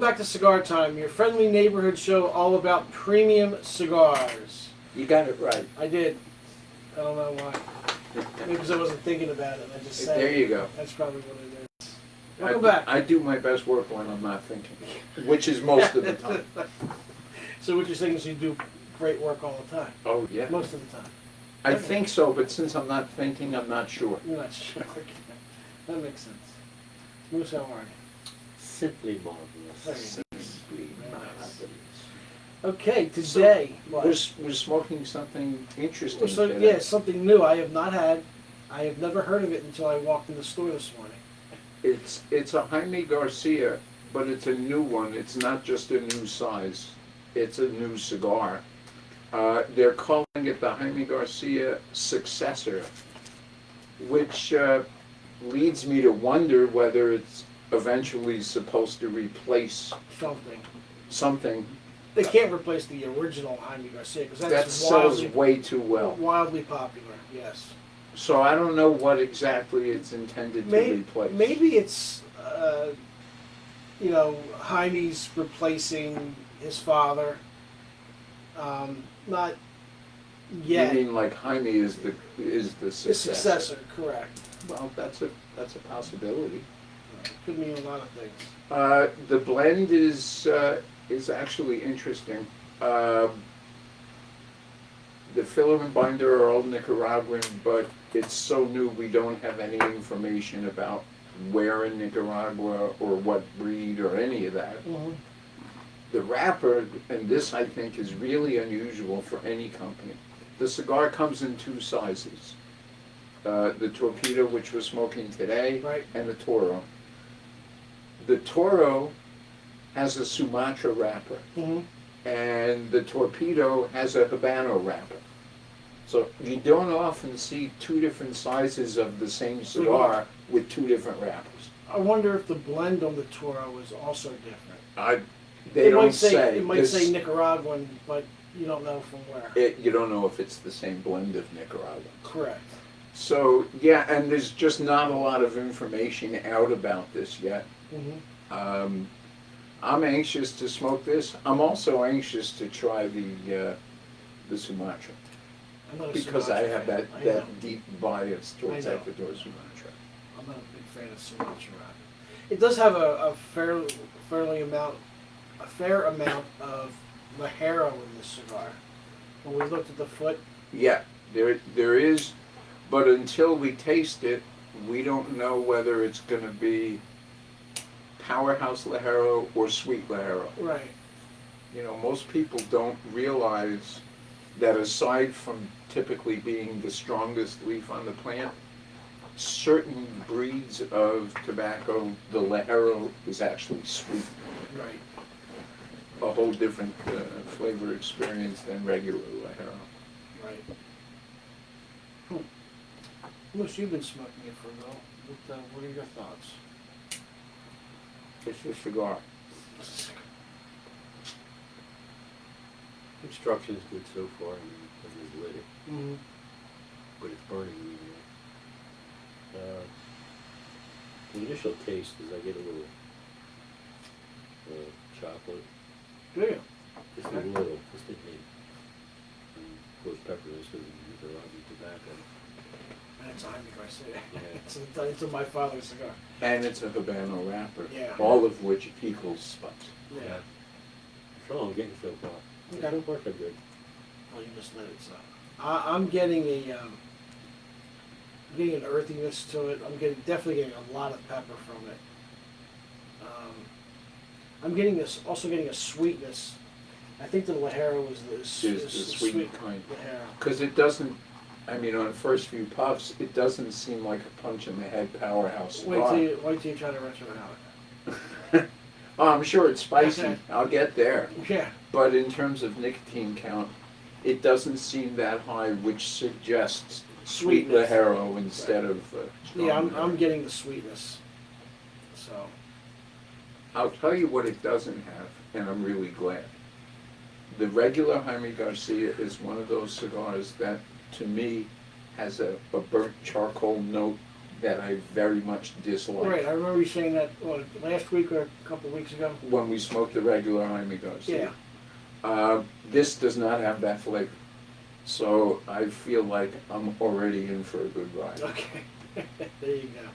Welcome back to Cigar Time, your friendly neighborhood show all about premium cigars. You got it right. I did. I don't know why. Maybe because I wasn't thinking about it. I just said There you go. That's probably what it is. Welcome back. I do my best work when I'm not thinking, which is most of the time. So what you're saying is you do great work all the time? Oh, yeah. Most of the time? I think so, but since I'm not thinking, I'm not sure. You're not sure. That makes sense. Moose, how are you? Simply marvelous. Simply marvelous. Okay, today. We're smoking something interesting today. Yeah, something new I have not had. I have never heard of it until I walked in the store this morning. It's a Jaime Garcia, but it's a new one. It's not just a new size. It's a new cigar. They're calling it the Jaime Garcia Sucesor, which leads me to wonder whether it's eventually supposed to replace something. They can't replace the original Jaime Garcia because that sells way too well. Wildly popular, yes. So I don't know what exactly it's intended to replace. Maybe it's, Jaime's replacing his father. Not yet. You mean like Jaime is the successor? The successor, correct. Well, that's a possibility. Could mean a lot of things. The blend is actually interesting. The filler and binder are all Nicaraguan, but it's so new we don't have any information about where in Nicaragua or what breed or any of that. Mm-hmm. The wrapper, and this I think is really unusual for any company. The cigar comes in two sizes. The Torpedo, which we're smoking today, right, and the Toro. The Toro has a Sumatra wrapper, mm-hmm, and the Torpedo has a Habano wrapper. So you don't often see two different sizes of the same cigar with two different wrappers. I wonder if the blend on the Toro is also different. They don't say. It might say Nicaraguan, but you don't know from where. You don't know if it's the same blend of Nicaragua. Correct. So, yeah, and there's just not a lot of information out about this yet. Mm-hmm. I'm anxious to smoke this. I'm also anxious to try the Sumatra. Because I have that deep bias towards Ecuador Sumatra. I'm not a big fan of Sumatra. It does have a fair amount of Ligero in this cigar. When we looked at the foot. Yeah, there is, but until we taste it, we don't know whether it's going to be powerhouse Ligero or sweet Ligero. Right. You know, most people don't realize that aside from typically being the strongest leaf on the plant, certain breeds of tobacco, the Ligero is actually sweet. Right. A whole different flavor experience than regular Ligero. Right. Moose, you've been smoking it for a while. What are your thoughts? It's a cigar. Construction's good so far, because it's lit it, Mm-hmm. but it's burning me. The initial taste is I get a little chocolate. Do you? Just a little, just a hint. And of course peppermint because of Nicaraguan tobacco. And it's Jaime Garcia. Yeah. It's my father's cigar. And it's a Habano wrapper, Yeah. all of which equals spice. Yeah. So I'm getting so far. Okay. So far so good. Well, you just lit it, so. I'm getting an earthiness to it. I'm definitely getting a lot of pepper from it. I'm also getting a sweetness. I think the Ligero is the sweet kind. Ligero. Because it doesn't, I mean, on first few puffs, it doesn't seem like a punch in the head powerhouse cigar. Wait till you try to retro. Oh, I'm sure it's spicy. Okay. I'll get there. Yeah. But in terms of nicotine count, it doesn't seem that high, which suggests sweet Sweetness. Ligero instead of strong Yeah, Ligero. I'm getting the sweetness. So. I'll tell you what it doesn't have, and I'm really glad. The regular Jaime Garcia is one of those cigars that, to me, has a burnt charcoal note that I very much dislike. Right, I remember you saying that, what, last week or a couple of weeks ago? When we smoked the regular Jaime Garcia. Yeah. This does not have that flavor. So I feel like I'm already in for a good ride. Okay, there you go.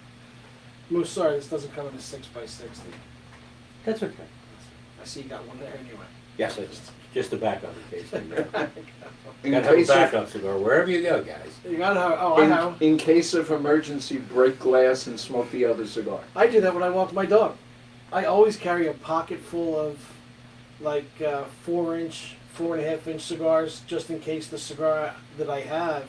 Most sorry, this doesn't come in a 6x60. That's okay. I see you got one there anyway. Yes, it's just a backup in case. In Gotta have a case of, backup cigar wherever you go, guys. You gotta have, oh, I have. in case of emergency, break glass and smoke the other cigar. I do that when I walk my dog. I always carry a pocket full of like 4-inch, 4.5-inch cigars, just in case the cigar that I have,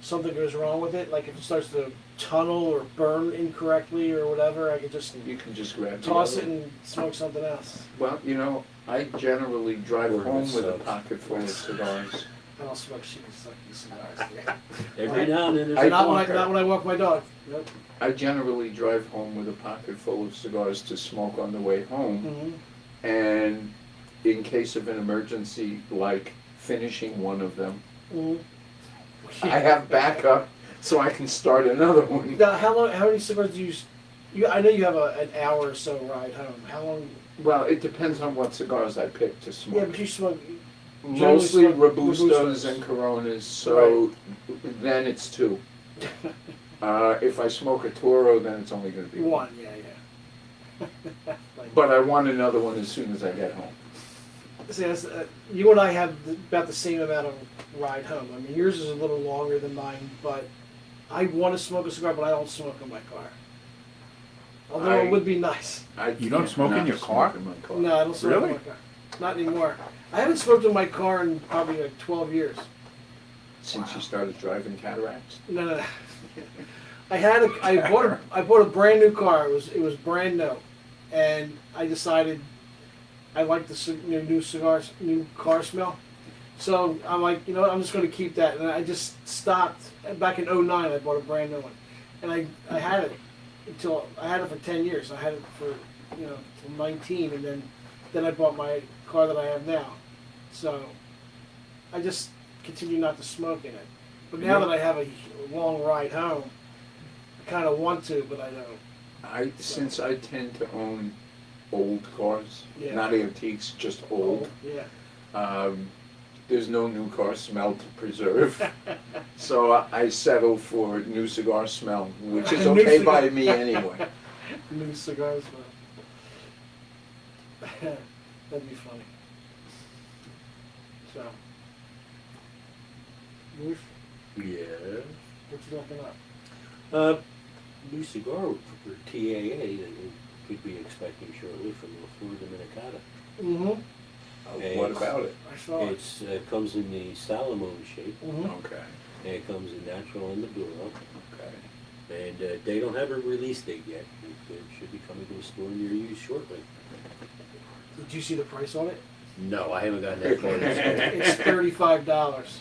something goes wrong with it. Like if it starts to tunnel or burn incorrectly or whatever, I can just You can just grab the toss other it and smoke something else. Well, you know, I generally drive Or home with with a subs. pocket full of cigars. I don't smoke sucky cigars. Yeah. Every now and then there's I- a not walker. when I walk my dog. Nope. I generally drive home with a pocket full of cigars to smoke on the way home. Mm-hmm. And in case of an emergency, like finishing one of them, Mm-hmm. I have backup so I can start another one. Now, how many cigars do you? I know you have an hour or so ride home. How long? Well, it depends on what cigars I pick to Yeah, smoke. but you smoke. Mostly generally smoke Robustos Robustos. and Coronas, so then it's 2. If I smoke a Toro, then it's only going to be One, yeah. Like, But I want another one as soon as I get home. see, you and I have about the same amount of ride home. I mean, yours is a little longer than mine, but I want to smoke a cigar, but I don't smoke in my car. Although it would be nice. You don't smoke in your car? In my car. No, I don't smoke in Really? my car. Not anymore. I haven't smoked in my car in probably like 12 years. Since you started driving cataracts. No. I bought a brand new car. It was brand new, and I decided I like the new car smell. So I'm like, I'm just going to keep that, and I just stopped back in '09. I bought a brand new one, and I had it for 10 years. I had it for till 19, and then I bought my car that I have now. So I just continue not to smoke in it. But now that I have a long ride home, I kind of want to, but I don't. Since I tend to own old cars, Yeah. not antiques, just old. Yeah. There's no new car smell to preserve, so I settle for new cigar smell, which is New okay cigar. by me anyway. New cigars, man. That'd be funny. So, Bruce, Yeah. what you looking up? New cigar for TAA that we could be expecting shortly from LaFleur Dominicana. Mm-hmm. What about it? I saw it. It's comes in the Salomon shape, Mm-hmm. Okay, and it comes in natural and Maduro. okay. And they don't have a release date yet. It should be coming to a store near you shortly. Did you see the price on it? No, I haven't gotten that far. It's $35.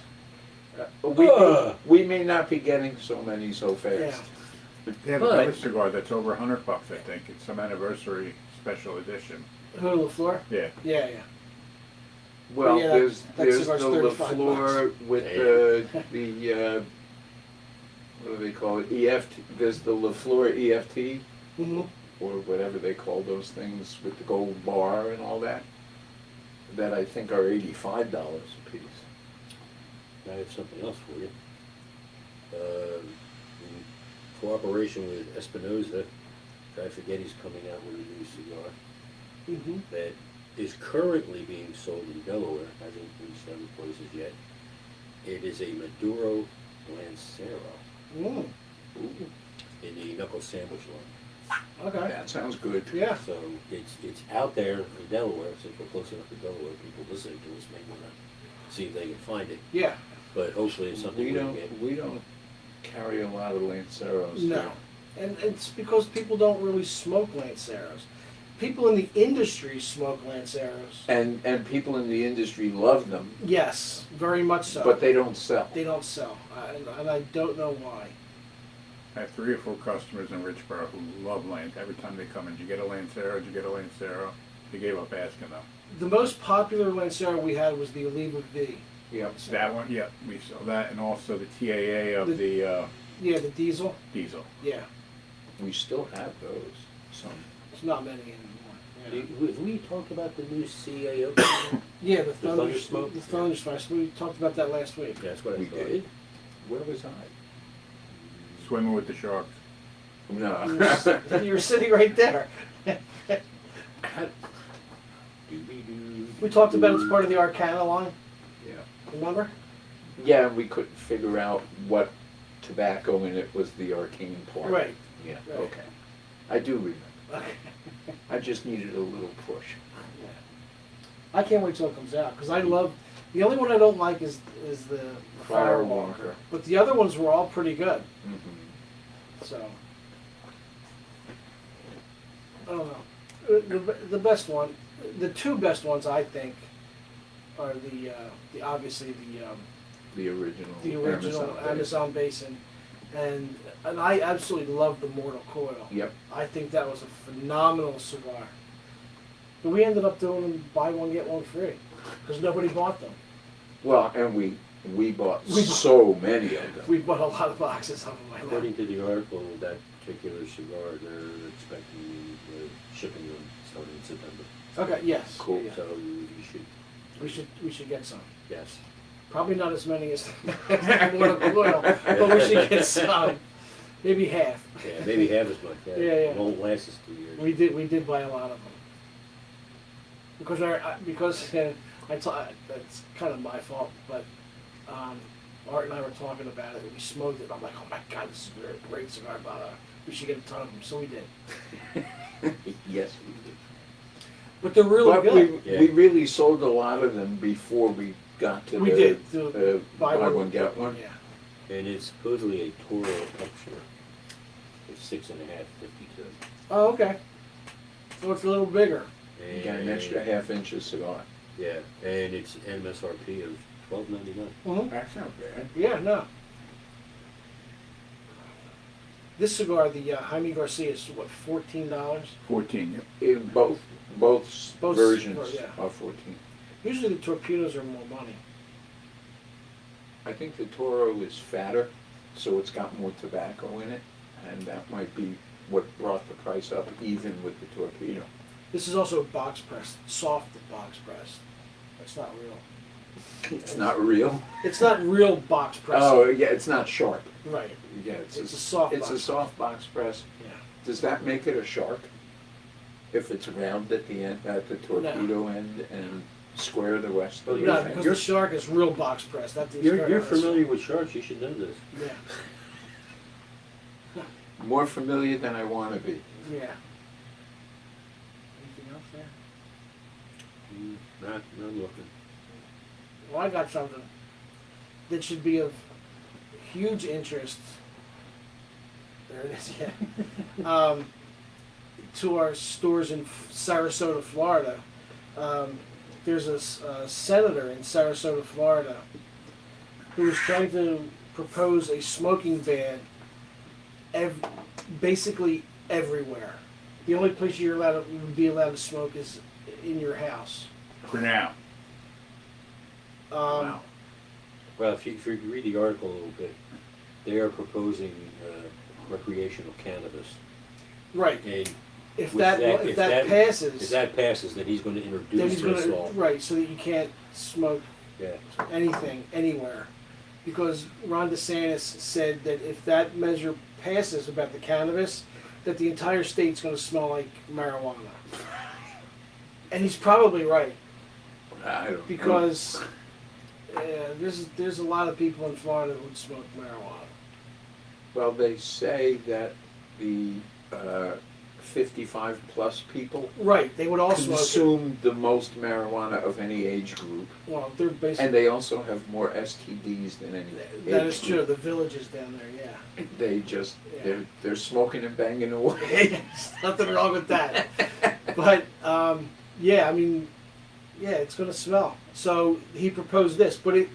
We may not be getting so many so fast. They have But- another cigar that's over $100, I think. It's some anniversary special edition. Who, LaFleur? Yeah. Yeah. Well, Yeah, there's that the cigar's LaFleur with the what do they call it? EFT. There's the LaFleur EFT Mm-hmm. or whatever they call those things with the gold bar and all that. That I think are $85 a piece. I have something else for you. In cooperation with Espinosa, Guy Figetti's coming out with a new cigar Mm-hmm. that is currently being sold in Delaware. Hasn't reached other places yet. It is a Maduro Lancero Mm. in the knuckle sandwich line. Okay. That sounds good. Yeah. So it's out there in Delaware. Since we're close enough to Delaware, people listening to us may want to see if they can find it. Yeah. But hopefully it's something We we can get. don't carry a lot of Lanceros. No. And it's because people don't really smoke Lanceros. People in the industry smoke Lanceros. And people in the industry love them, Yes, very much so. but they don't sell. They don't sell, and I don't know why. I have 3 or 4 customers in Richboro who love Lance. Every time they come in, did you get a Lancero? Did you get a Lancero? They gave up asking them. The most popular Lancero we had was the Oliva V. Yep. That one, yeah, we saw that, and also the TAA of the Yeah, the diesel. diesel. Yeah, We still have those, some. it's not many anymore. Yeah, Have we talked about the new CAO? yeah, the Thunder thunder smoke? The thunder smoke. We talked about that last week. That's what I We thought. did? Where was I? Swimming with the sharks. No. You were sitting right there. We talked about it as part of the Arcana line. Yeah. Remember? Yeah, and we couldn't figure out what tobacco in it was the arcane part. Right. Yeah, Right. okay. I do remember. Okay. I just needed a little push. I can't wait till it comes out because I love. The only one I don't like is the Firewalker, but the other ones were all pretty good. Mm-hmm. So I don't know. The best one, the two best ones I think, are the obviously The original. the original Amazon Basin, and I absolutely love the Mortal Coil. Yep. I think that was a phenomenal cigar. But we ended up doing them buy one get one free because nobody bought them. Well, and we bought We- so many of them. We bought a lot of boxes of them. I know. According to the article, that particular cigar, they're expecting shipping them starting in September. Okay. Yes. Cool. Yeah. So you should, We should get some. yes. Probably not as many as the Mortal Coil, but we should get some. Maybe half. Yeah, maybe half as much. Yeah. Yeah, yeah. Won't last us 2 years. We did buy a lot of them because that's kind of my fault, but Art and I were talking about it and we smoked it. I'm like, oh my god, this is a great cigar, but we should get a ton of them. So we did. Yes, we did. But they're really But good. Yeah. we really sold a lot of them before we got to We the did. The buy one get one. Yeah. And it's supposedly a Toro Extra. It's 6.5, 52. Oh, okay. So it's a little bigger. You got an extra half-inch cigar. Yeah, and it's MSRP of $12.99. Mm-hmm. That's not bad. Yeah, no. This cigar, the Jaime Garcia, is what, $14? 14, yep. In both Both versions yeah. are 14. Usually the torpedoes are more money. I think the Toro is fatter, so it's got more tobacco in it, and that might be what brought the price up, even with the Torpedo. This is also box pressed, soft box pressed. It's not real. It's not real. It's not real box press. Oh, yeah, it's not sharp. Right. Yeah, It's a soft It's box a soft box press. Yeah. Does that make it a shark? If it's round at the end, at the torpedo end, and square the rest of the No, thing? because the shark is real box pressed. That thing's You're very familiar with sharks, you should know this. Yeah. More familiar than I want to be. Yeah. Anything else there? Not looking. Well, I got something that should be of huge interest. There it is, yeah. To our stores in Sarasota, Florida. There's a senator in Sarasota, Florida, who is trying to propose a smoking ban basically everywhere. The only place you would be allowed to smoke is in your house. For now. Wow. Well, if you read the article a little bit, they are proposing recreational cannabis. Right. And If with that if passes, if that passes, then he's going to then introduce he's this gonna law. right so that you can't smoke Yeah. anything anywhere, because Ron DeSantis said that if that measure passes about the cannabis, that the entire state's going to smell like marijuana, and he's probably right, I don't know. because there's a lot of people in Florida who would smoke marijuana. Well, they say that the 55 plus people Right, they would all smoke it. consume the most marijuana of any age group, Well, they're basically and they also have more STDs than any that age is true. group. The villages down there, yeah. They just Yeah. they're smoking and banging away. There's nothing wrong with that. But yeah, I mean, yeah, it's going to smell. So he proposed this, but it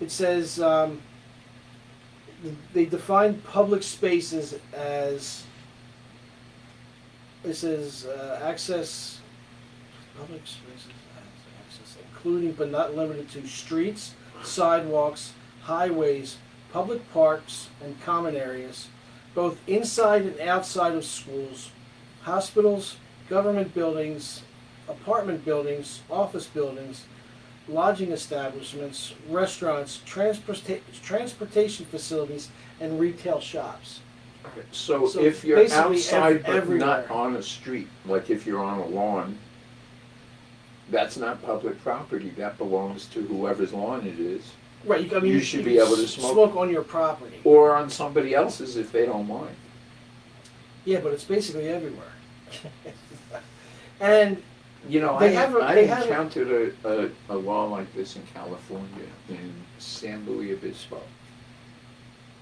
says they define public spaces as it says access public spaces as access, including but not limited to streets, sidewalks, highways, public parks and common areas, both inside and outside of schools, hospitals, government buildings, apartment buildings, office buildings, lodging establishments, restaurants, transportation facilities, and retail shops. So So if you're basically outside but everywhere. not on a street, like if you're on a lawn, that's not public property, that belongs to whoever's lawn it is. Right, I mean, You should be able to smoke. smoke on your property. Or on somebody else's if they don't mind. Yeah, but it's basically everywhere. And You know, They I have a- they have a- encountered a law like this in California, in San Luis Obispo.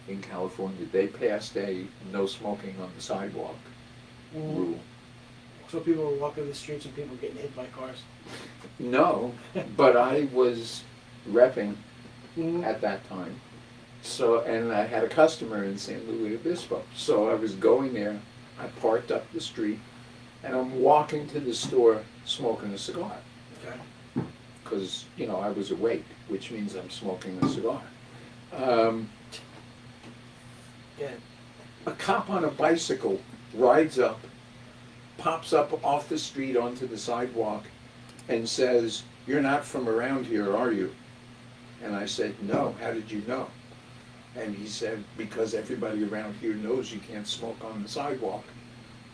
In California, they passed a no smoking on the sidewalk rule. so people were walking the streets and people getting hit by cars. No, but I was repping Mhm. at that time. So, and I had a customer in San Luis Obispo. So I was going there, I parked up the street, and I'm walking to the store smoking a cigar. Okay. Because, you know, I was awake, which means I'm smoking a cigar. Yeah. A cop on a bicycle rides up, pops up off the street onto the sidewalk, and says, "You're not from around here, are you?" And I said, "No, how did you know?" And he said, "Because everybody around here knows you can't smoke on the sidewalk.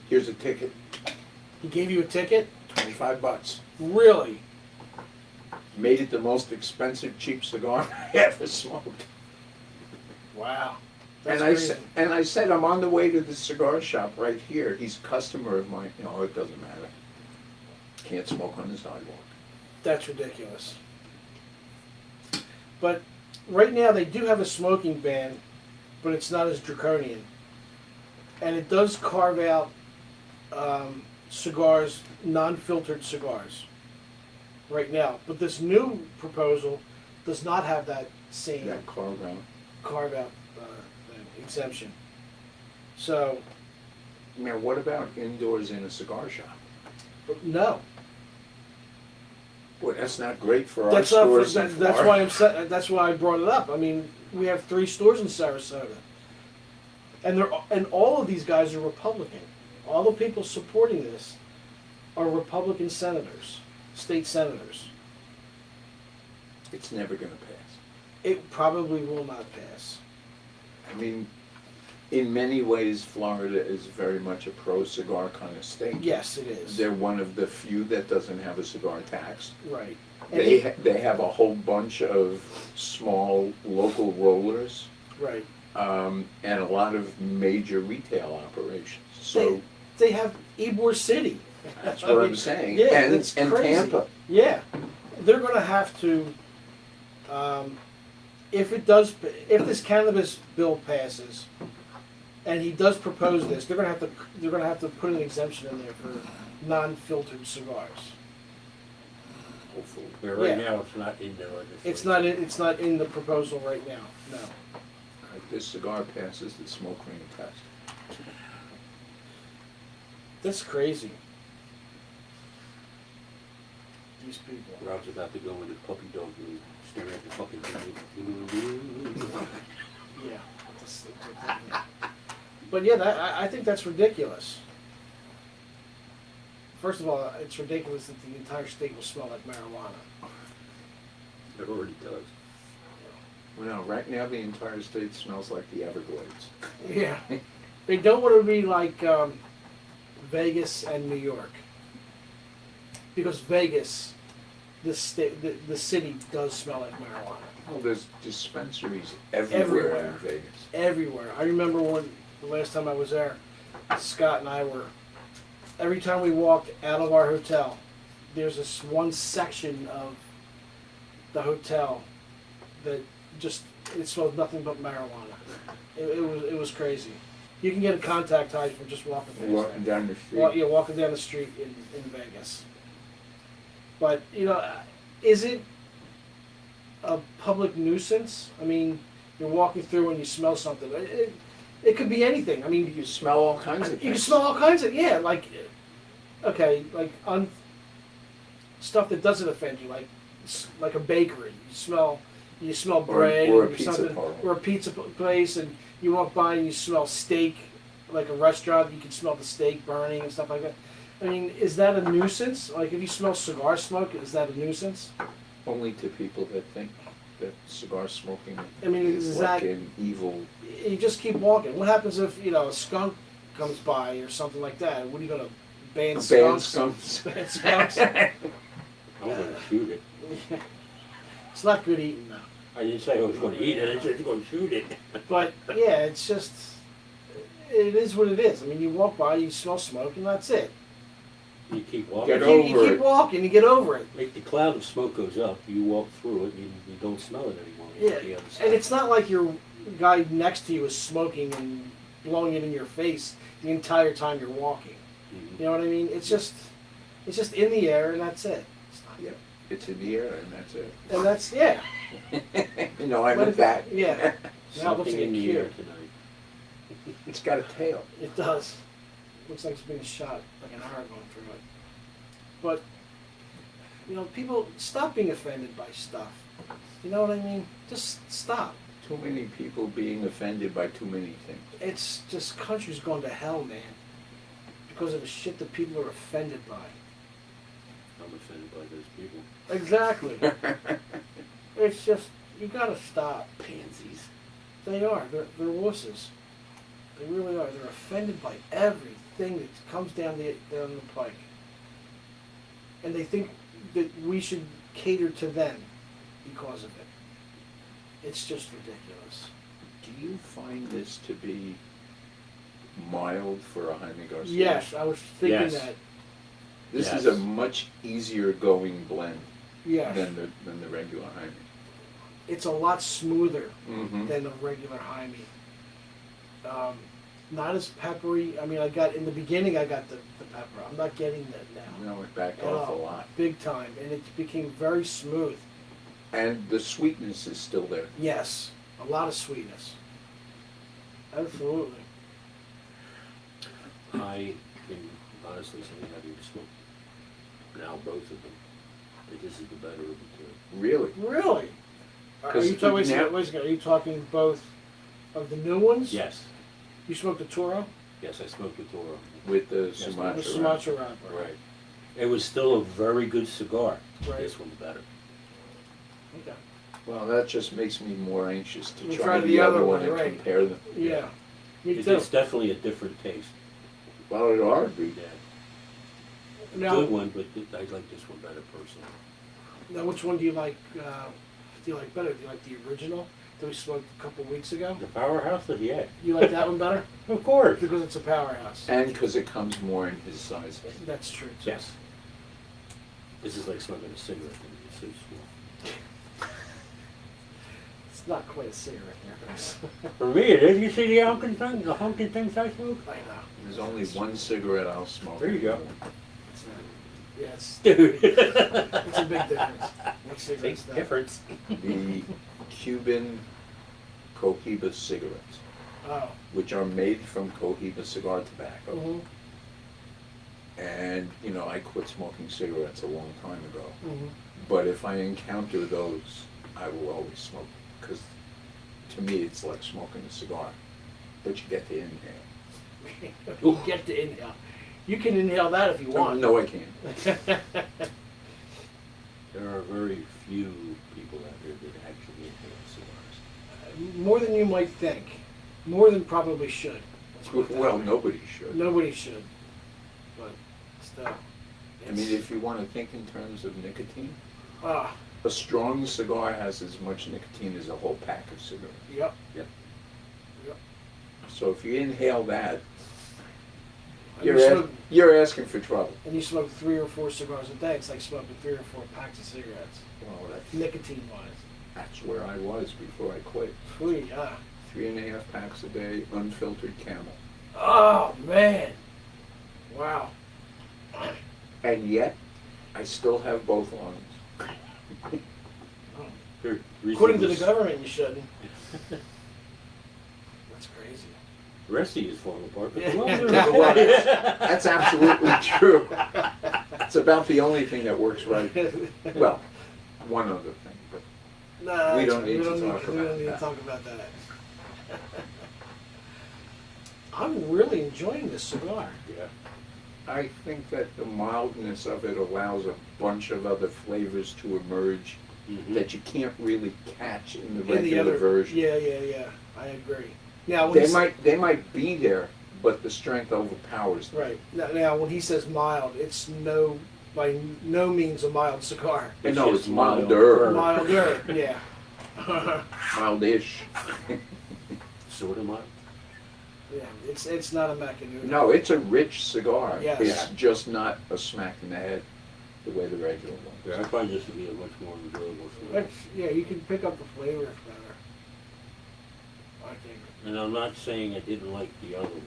Here's a ticket, He gave you a ticket? $25. Really? Made it the most expensive cheap cigar I ever smoked. Wow. That's And crazy. I said, "I'm on the way to the cigar shop right here. He's a customer of mine." No, it doesn't matter. Can't smoke on the sidewalk. That's ridiculous. But right now they do have a smoking ban, but it's not as draconian. And it does carve out cigars, non-filtered cigars, right now. But this new proposal does not have that same That carve out. carve out exemption. So, Now, what about indoors in a cigar shop? no. Well, that's not great for our That's not. stores in That's Florida. why That's why I brought it up. I mean, we have 3 stores in Sarasota, and all of these guys are Republican. All the people supporting this are Republican senators, state senators. It's never going to pass. It probably will not pass. I mean, in many ways, Florida is very much a pro-cigar kind of state. Yes, it is. They're one of the few that doesn't have a cigar tax. Right. And They have a whole bunch of small local rollers. right. And a lot of major retail operations. So They have Ybor City. that's what I'm saying. Yeah, and that's and crazy. Tampa. Yeah, they're going to have to. If this cannabis bill passes, and he does propose this, they're going to have to put an exemption in there for non-filtered cigars. Hopefully. But right Yeah. now, it's not in the legislation. It's not in the proposal right now. No. If this cigar passes the smoke ring test. That's crazy. These people. Rob's about to go in the puppy dog room, stare at the fucking TV. Yeah. But yeah, I think that's ridiculous. First of all, it's ridiculous that the entire state will smell like marijuana. It already does. Well, no, right now the entire state smells like the Everglades. Yeah. They don't want to be like Vegas and New York. Because Vegas, the city does smell like marijuana. Well, there's dispensaries everywhere in Vegas. Everywhere. I remember the last time I was there, Scott and I were, every time we walked out of our hotel, there's this one section of the hotel that just, it smelled nothing but marijuana. It was crazy. You can get a contact high from just walking past Walking there. down the street. Walking down the street in Vegas. But, is it a public nuisance? I mean, you're walking through and you smell something. It could be anything. I mean, You smell all kinds of things. you can smell all kinds of, like stuff that doesn't offend you, like a bakery. You you smell bread or a or pizza something, parlor. or a pizza place, and you walk by and you smell steak, like a restaurant, you can smell the steak burning and stuff like that. I mean, is that a nuisance? Like, if you smell cigar smoke, is that a nuisance? Only to people that think that cigar smoking I mean, is is like that- an evil. You just keep walking. What happens if, a skunk comes by or something like that? What are you going to ban Banned skunks? skunks. Ban skunks? I'm gonna shoot it. It's not good eating, though. I didn't say I was gonna eat it, I said I was gonna shoot it. But, yeah, it's just, it is what it is. I mean, you walk by, you smell smoke, and that's it. You keep walking. Get You over keep it. walking, you get over it. Like the cloud of smoke goes up, you walk through it, you don't smell it anymore. You get the Yeah, other side. and it's not like your guy next to you is smoking and blowing it in your face the entire time you're walking. Mhm. You know what I mean? It's just in the air, and that's it. It's not- Yep, it's in the air and that's it. And that's, yeah. I But meant if- that. Yeah, now it looks Something like a in the air cue. tonight. It's got a tail. It does. Looks like it's being shot, like an arrow going through it. But, people, stop being offended by stuff. You know what I mean? Just stop. Too many people being offended by too many things. It's just, country's going to hell, man. Because of the shit that people are offended by. I'm offended by those people. Exactly. It's just, you gotta stop. Pansies. They are. They're wusses. They really are. They're offended by everything that comes down the pike. And they think that we should cater to them because of it. It's just ridiculous. Do you find this to be mild for a Jaime Garcia? Yes, I was thinking Yes. that. This Yes. is a much easier going blend Yes. than the regular Jaime. It's a lot smoother Mm-hmm. than a regular Jaime. Not as peppery. I mean, in the beginning, I got the pepper. I'm not getting that now. No, it backed At off a all. lot. Big time. And it became very smooth. And the sweetness is still there. Yes. A lot of sweetness. Absolutely. I can honestly say, having smoked now both of them, that this is the better of the two. Really? Really? Are 'Cause you talking, wait a now- second, wait a second. Are you talking both of the new ones? Yes, You smoked the Toro? yes, I smoked the Toro. With the Yes, Sumatra. The Sumatra wrapper. Right. It was still a very good cigar. Right. This one's better. Okay. Well, that just makes me more anxious to You try try the other one and right. compare them. Yeah. Me It's too. definitely a different taste. Well, it ought to be. Yeah. Now, Good one, but I like this one better personally. now, which one do you like? Do you like better? Do you like the original that we smoked a couple weeks ago? The powerhouse of the egg. You like that one better? Of course. Because it's a powerhouse. And because it comes more in his size. That's true. Too. Yes. This is like smoking a cigarette. It's so small. It's not quite a cigarette here, guys. For me, it is. You see the honking thing? The honking things I smoke? I know. There's only one cigarette I'll smoke. There you go. It's not. Yeah, it's Dude. it's a big difference. What cigarette's Big that? difference. The Cuban Cohiba cigarettes, Oh. which are made from Cohiba cigar tobacco. Mhm. And, I quit smoking cigarettes a long time ago. Mhm. But if I encounter those, I will always smoke. Because to me, it's like smoking a cigar. But you get to inhale. You get to inhale. You can inhale that if you want. No, I can't. There are very few people out there that actually inhale cigars. More than you might think. More than probably should. Let's put it that Well, way. nobody should. Nobody should. But still. I mean, if you want to think in terms of nicotine, Ah, a strong cigar has as much nicotine as a whole pack of cigarettes. yep. Yep. Yep. So if you inhale that, And you smoke- you're asking for trouble. and you smoke 3 or 4 cigars a day. It's like smoking 3 or 4 packs of cigarettes, Well, nicotine wise. that's where I was before I quit. Free, ah. 3.5 packs a day, unfiltered Camel. Oh man! Wow. And yet, I still have both lungs. Oh. Here, According to the recently- government, you shouldn't. That's crazy. The rest of you is falling apart. But the Yeah. lungs Well, are that's absolutely true. It's about the only thing that works right. Well, one other thing, but Nah, We don't need to we don't talk about need to that. talk about that. I'm really enjoying this cigar. Yeah. I think that the mildness of it allows a bunch of other flavors to emerge Mhm. that you can't really catch in the In the regular other version. Yeah. I agree. Now, when They might be there, but the strength overpowers them. right now when he says mild, it's by no means a mild cigar. It's No, just it's milder. Milder, yeah. Mildish. Sort of mild. Yeah, it's not a Macanudo. No, it's a rich cigar. Yes. It's just not a smack in the head the way the regular one is. Yeah, I find this to be a much more enjoyable cigar. Yeah, you can pick up the flavor better. I think. And I'm not saying I didn't like the other one.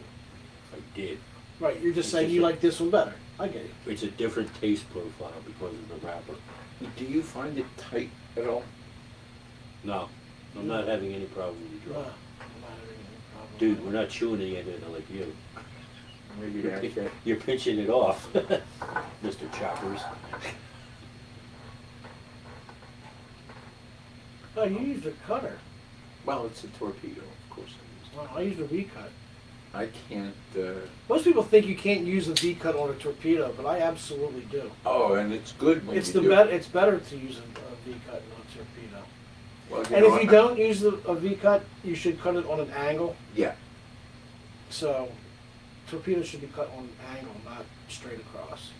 I did. Right, you're just It's saying just you a- like this one better. I get it. It's a different taste profile because of the wrapper. Do you find it tight at all? No, I'm not having any problem with the No, draw. I'm not having any problem Dude, with we're not chewing any of it like you. Maybe that's it. You're pinching it off, Mr. Choppers. that. Oh, you used a cutter. Well, it's a torpedo, of course. I use. Well, I used a V-cut. I can't. Most people think you can't use a V-cut on a torpedo, but I absolutely do. Oh, and it's good when It's you the do. It's better to use a V-cut on a torpedo. Well, And know, if you don't use a V-cut, you should cut it on an angle. Yeah. So, torpedo should be cut on an angle, not straight across.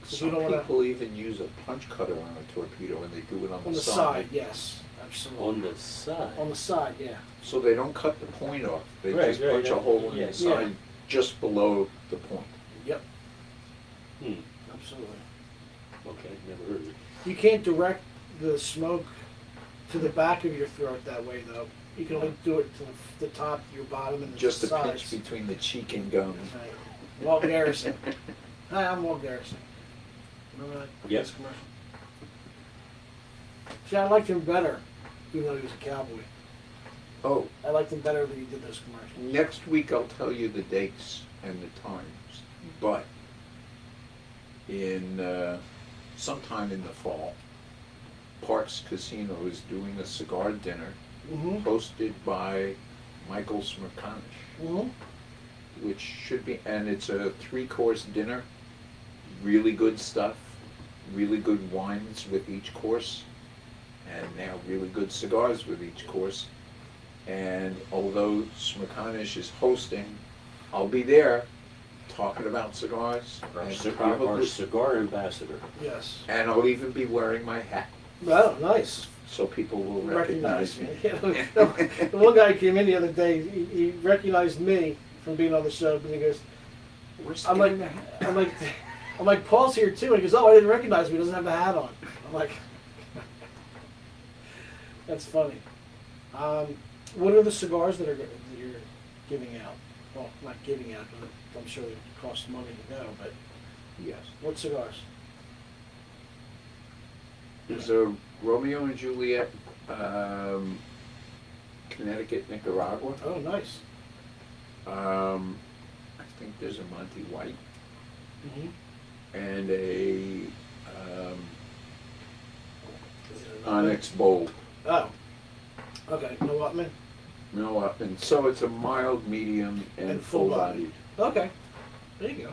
If you Some don't wanna- people even use a punch cutter on a torpedo, and they do it On the side, yes, absolutely. On the side. On the side, yeah. So they don't cut the point off. They Right, just right, punch a right. hole in Yeah. the side Yeah. just below the point. Yep, Hmm. absolutely. Okay, never heard of it. You can't direct the smoke to the back of your throat that way, though. You can only do it to the top, your bottom, and the Just a sides. pinch between the cheek and gum. Right. Walt Garrison. Hi, I'm Walt Garrison. Remember that Yes. commercial? See, I liked him better, even though he was a cowboy. Oh, I liked him better when he did those commercials. next week I'll tell you the dates and the times, but in sometime in the fall, Parks Casino is doing a cigar dinner Mm-hmm. hosted by Michael Smerconish, Mm-hmm. which should be, and it's a 3-course dinner, really good stuff, really good wines with each course, and now really good cigars with each course. And although Smerconish is hosting, I'll be there talking about cigars, and Our cigar ambassador. Yes. and I'll even be wearing my hat, Oh, nice. so people will Recognize recognize me. me. The one guy came in the other day. He recognized me from being on the show, but he goes, Where's I'm like, I'm like, Paul's here too. And he goes, oh, I didn't recognize him. He doesn't have the hat on. I'm like, that's funny. What are the cigars that you're giving out? Well, not giving out, but I'm sure it costs money to go. But Yes. what cigars? There's a Romeo and Juliet, Connecticut, Nicaragua. Oh, nice. I think there's a Monty White Mm-hmm. and a Onyx Bowl. Oh, okay. No Upman. No, and so it's a mild, medium, and full bodied. Okay, there you go.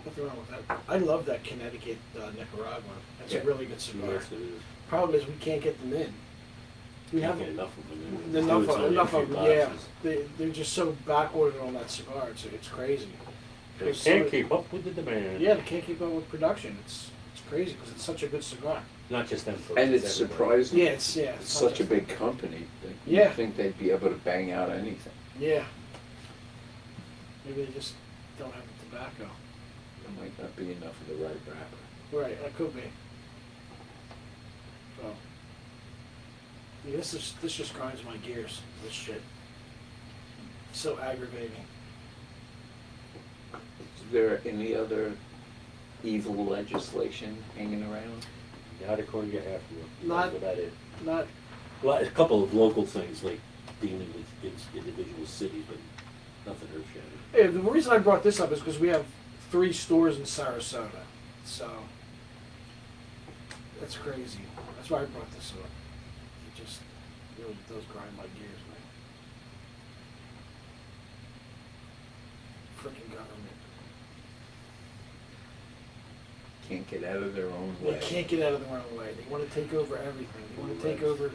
Nothing wrong with that. I love that Connecticut Nicaragua. That's Yeah. a really good cigar. Yes, it is. Problem is we can't get them in. We Can't have get enough of them. enough It's of, only a enough few of them. Yeah, boxes. they're just so backordered on that cigar. It's crazy. They Because can't some- keep up with the demand. Yeah, they can't keep up with production. It's crazy because it's such a good cigar. Not just them folks. And it's everybody. surprising. Yeah, It's not such a just- big company that Yeah. you'd think they'd be able to bang out anything. Yeah. Maybe they just don't have the tobacco. There might not be enough of the right wrapper. Right, that could be. So, yeah, this just grinds my gears. This shit. So aggravating. Is there any other evil legislation hanging around? Not according to Halfway. Not- That's about it. Not. Well, a couple of local things like dealing with individual cities, but nothing earth-shattering. The reason I brought this up is because we have 3 stores in Sarasota. So that's crazy. That's why I brought this up. It just really does grind my gears, man. Freaking government. Can't get out of their own They way. can't get out of their own way. They want to take over everything. They want to take over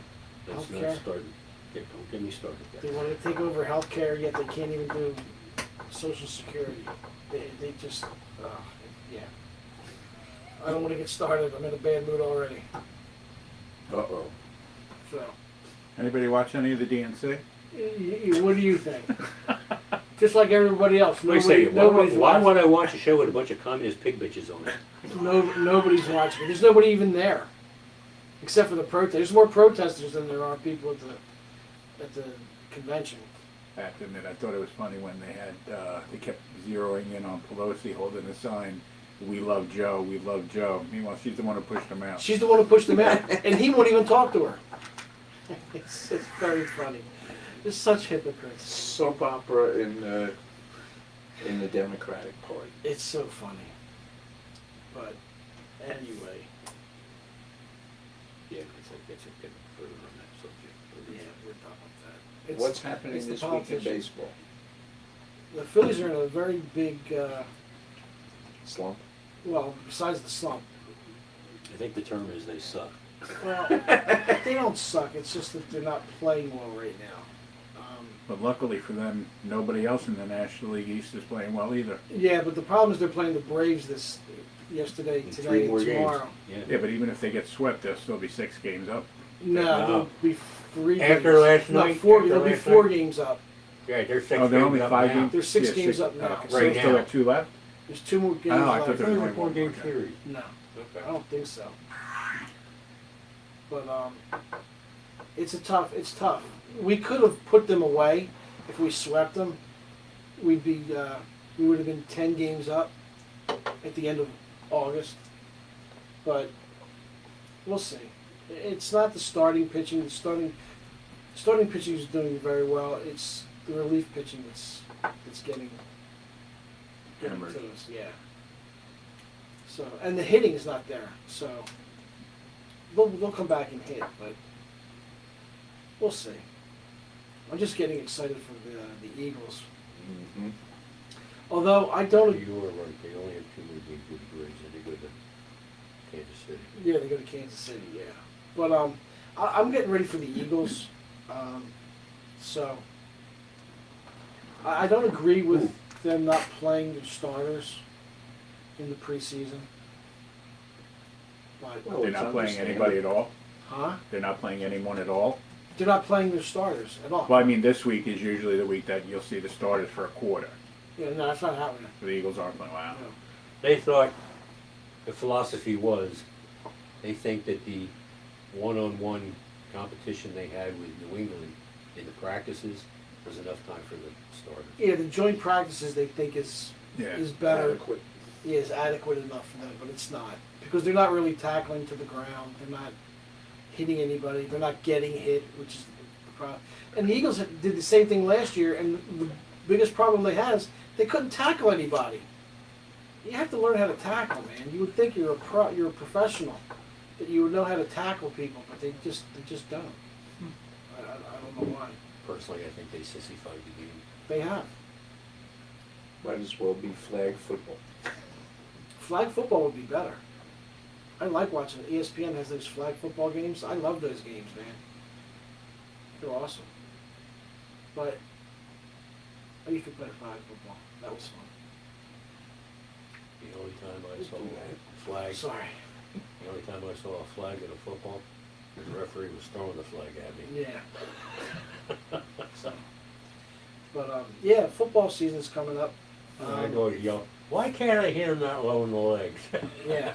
Let's not healthcare. start, don't get me started They there. want to take over healthcare, yet they can't even do Social Security. They just, yeah. I don't want to get started. I'm in a bad mood already. Uh-oh. So, Anybody watch any of the DNC? what do you think? Just like everybody else, Let me say, nobody's why watching. would I watch a show with a bunch of communist pig bitches on it? Nobody's watching it. There's nobody even there, except for the protest. There's more protesters than there are people at the convention. I have to admit, I thought it was funny when they kept zeroing in on Pelosi holding a sign, "We love Joe, we love Joe." Meanwhile, she's the one who pushed him out. She's the one who pushed him out, and he won't even talk to her. It's very funny. They're such hypocrites. Soap opera in the Democratic Party. It's so funny. But anyway, Yeah, it's a good further on that subject. yeah, we're done with that. It's, What's happening it's the this week in politicians. baseball? The Phillies are in a very big, Slump? well, besides the slump. I think the term is they suck. Well, they don't suck. It's just that they're not playing well right now. But luckily for them, nobody else in the National League East is playing well either. Yeah, but the problem is they're playing the Braves yesterday, In today, 3 and more games. tomorrow. Yeah, but even if they get swept, they'll still be 6 games up. No, No. they'll be 3 After games. last No, night- 4. after They'll be last 4 night? games up. Yeah, they're 6 Oh, they're games only up 5 now. games? They're 6 Yeah, games up now. Okay, so Right they still now. got 2 left? There's 2 more games Oh, I left. thought there was only a 4 one game more. series. No, I Okay. don't think so. But it's tough. We could have put them away if we swept them. We would have been 10 games up at the end of August. But we'll see. It's not the starting pitching. The starting pitching is doing very well. It's the relief pitching that's getting Hammered. to us. Yeah. So, and the hitting is not there. So they'll come back and hit, but we'll see. I'm just getting excited for the Eagles. Mm-hmm. Although I don't. You were right, they only have 2 more games with the Braves and they go to Kansas City. Yeah, they go to Kansas City. Yeah, but I'm getting ready for the Eagles. So I don't agree with them not playing their starters in the preseason. But Well, They're it's not playing understandable. anybody at all? huh? They're not playing anyone at all? They're not playing their starters at all. Well, I mean, this week is usually the week that you'll see the starters for a quarter. Yeah, no, that's not happening. The Eagles aren't playing. Wow. No. They thought, the philosophy was, they think that the one-on-one competition they had with New England in the practices was enough time for the starters. Yeah, the joint practices they think is Yeah. better. Adequate. Yeah, is adequate enough for them, but it's not because they're not really tackling to the ground. They're not hitting anybody. They're not getting hit, which is the problem. And the Eagles did the same thing last year, and the biggest problem they had is they couldn't tackle anybody. You have to learn how to tackle, man. You would think you're a professional, that you would know how to tackle people, but they just don't. I don't know why. Personally, I think they sissified the game. They have. Might as well be flag football. Flag football would be better. I like watching it. ESPN has those flag football games. I love those games, man. They're awesome. But I used to play flag football. That was fun. The only time I saw a flag, Sorry. the only time I saw a flag in a football, the referee was throwing the flag at me. Yeah. So, but yeah, football season's coming up. And my daughter yelled, "Why can't I hit him that low in the legs?" Yeah.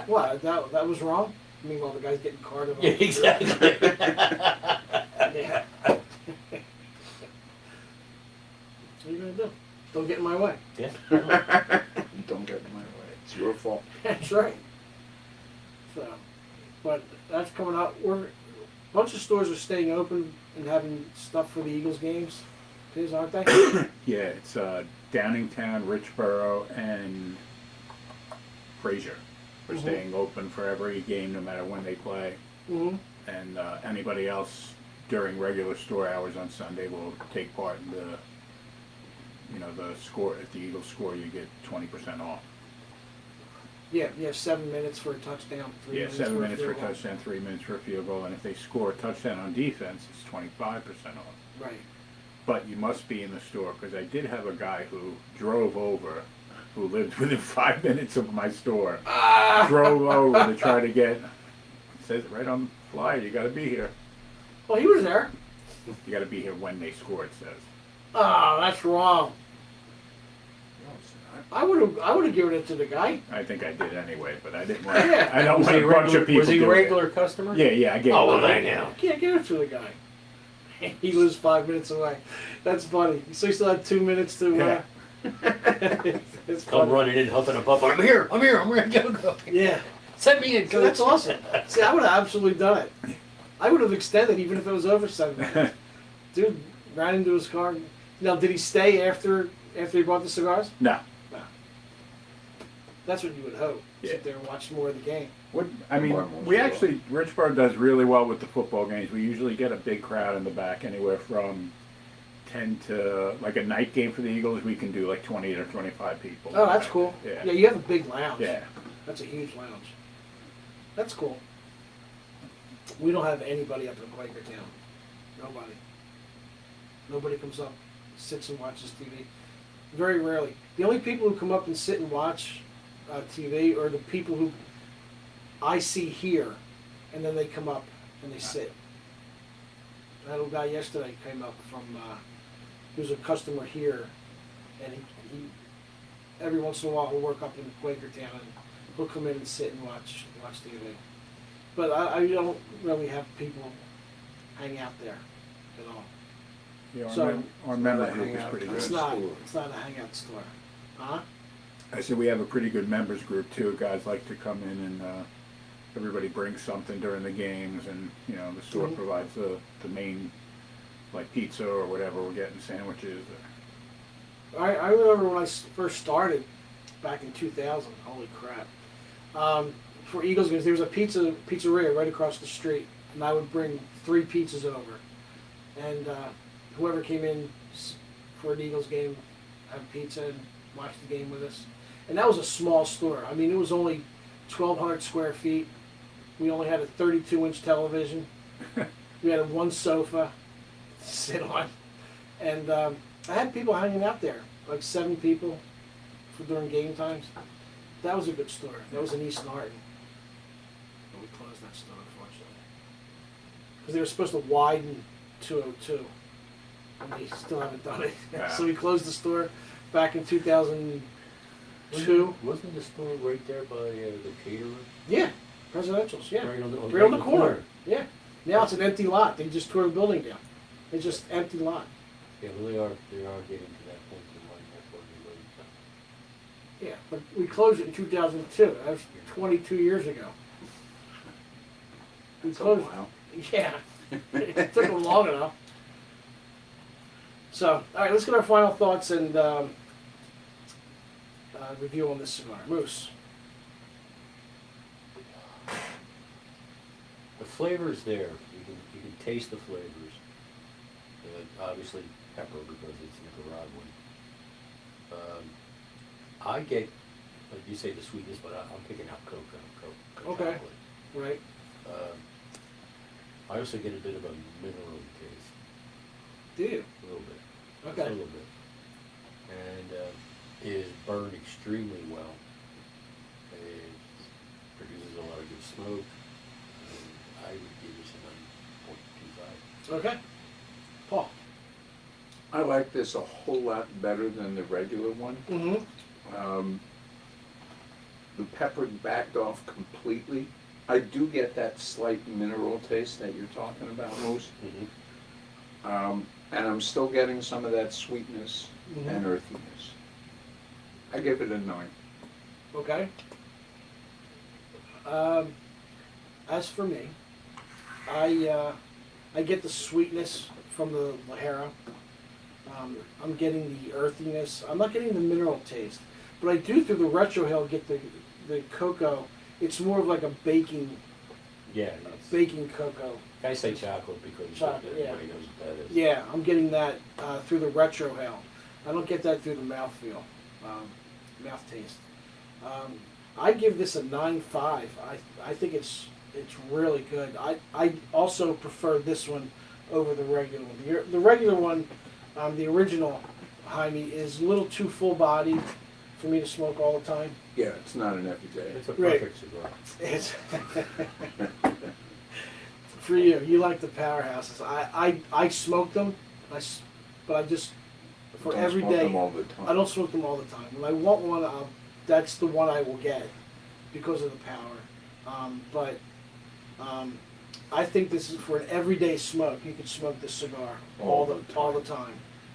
What? That was wrong? I mean, while the guy's getting carded. Yeah, exactly. Yeah. What are you gonna do? Don't get in my way. Yeah. Don't get in my way. It's your fault. That's right. So, but that's coming up. A bunch of stores are staying open and having stuff for the Eagles games. Is, aren't they? Yeah, it's Downingtown, Richboro, and Fraser are Mhm. staying open for every game, no matter when they play. Mm-hmm. and anybody else during regular store hours on Sunday will take part in the, the score. If the Eagles score, you get 20% off. Yeah, 7 minutes for a touchdown. 3 Yeah, minutes 7 for minutes for a field goal. touchdown, 3 minutes for a field goal, and if they score a touchdown on defense, it's 25% off. Right. But you must be in the store, because I did have a guy who drove over, who lived within 5 minutes of my store, drove over to try to get, it says it right on the flyer, you gotta be here. Well, he was there. You gotta be here when they score, it says. Oh, that's wrong. No, it's not. I would have given it to the guy. I think I did anyway, but I didn't want, Yeah. I don't Was want he a bunch of people was he a doing it. regular customer? Yeah, I gave Oh, it well, to then him. now. Can't give it to the guy. He lives 5 minutes away. That's funny. So you still have 2 minutes to. Yeah. It's Come funny. running in, huffing and puffing. I'm here. Go. Yeah. Send me in. So that's awesome. See, I would have absolutely done it. I would have extended even if it was over 7 minutes. Dude ran into his car. Now, did he stay after he bought the cigars? No. No. That's what you would hope. Yeah. Sit there and watch more of the game. What, I mean, More we sure. actually, Richborough does really well with the football games. We usually get a big crowd in the back, anywhere from 10 to, like a night game for the Eagles, we can do like 20 to 25 people. Oh, that's cool. Yeah. Yeah, you have a big lounge. Yeah. That's a huge lounge. That's cool. We don't have anybody up in Quakertown. Nobody. Nobody comes up, sits and watches TV. Very rarely. The only people who come up and sit and watch TV are the people who I see here, and then they come up and they sit. I had a guy yesterday came up from, he was a customer here, and he every once in a while he'll work up in Quakertown and he'll come in and sit and watch TV. But I don't really have people hang out there at all. Yeah, So- our member Not a group is hangout. pretty It's good. not. store. It's not a hangout store. Huh? I said we have a pretty good members group too. Guys like to come in and everybody brings something during the games, and the store Mhm. provides the main, like pizza or whatever we're getting, sandwiches. I remember when I first started back in 2000. Holy crap! For Eagles games, there was a pizzeria right across the street, and I would bring 3 pizzas over, and whoever came in for an Eagles game have pizza and watch the game with us. And that was a small store. I mean, it was only 1,200 square feet. We only had a 32-inch television. We had 1 sofa to sit on, and I had people hanging out there, like 7 people during game times. That was a good store. That was in East Norton. But we closed that store, unfortunately, because they were supposed to widen 202, and they still haven't done it. Yeah. So we closed the store back in 2002. Wasn't the store right there by the caterer? Yeah, Presidential's. Yeah, Right on the, right on the corner. Yeah. Now it's an empty lot. They just tore the building down. It's just empty lot. Yeah, well, they are getting to that point in life. That's what they Yeah, but we closed it in 2002. That was 22 years ago. We That's a closed. while. Yeah, it took them long enough. So, all right, let's get our final thoughts and review on this cigar. Moose. The flavor's there. You can taste the flavors. Obviously pepper because it's Nicaraguan. I get, like you say, the sweetness, but I'm picking out cocoa. Okay. Chocolate. Right. I also get a bit of a mineral taste, Do you? a little bit. Just Okay. a little bit. And it is burned extremely well. It produces a lot of good smoke. And I would give this a 9.25. Okay. Paul. I like this a whole lot better than the regular one. Mm-hmm. The pepper backed off completely. I do get that slight mineral taste that you're talking about, Moose. Mm-hmm. And I'm still getting some of that sweetness and earthiness. I give it a 9. Okay. As for me, I get the sweetness from the Lajera. I'm getting the earthiness. I'm not getting the mineral taste, but I do through the retrohale get the cocoa. It's more of like a baking Yeah, it's, baking cocoa. I say chocolate because Chocolate, yeah. everybody knows what that is. Yeah, I'm getting that through the retrohale. I don't get that through the mouthfeel, mouth taste. I give this a 9.5. I think it's really good. I also prefer this one over the regular one. The regular one, the original Jaime, is a little too full bodied for me to smoke all the time. Yeah, it's not an everyday. It's a Right. perfect cigar. It's for you. You like the powerhouses. I smoke them, but I just for Don't every smoke day. them all the time. I don't smoke them all the time. When I want one, that's the one I will get because of the power. I think this is for an everyday smoke. You can smoke this cigar all the time.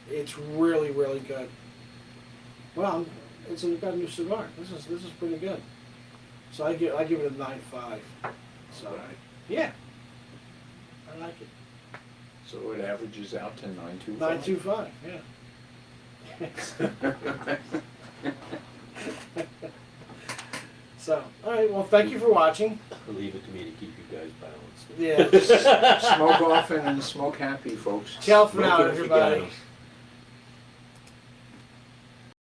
It's really really good. Well, it's got a new cigar. This is pretty good. So I give it a 9.5. So Right. yeah, I like it. So it averages out to 9.25. 9.25. Yeah. So all right. Well, thank you for watching. I'll leave it to me to keep you guys balanced. Yeah. Smoke often and smoke happy, folks. Ciao for now, Smoke it if you got everybody. it.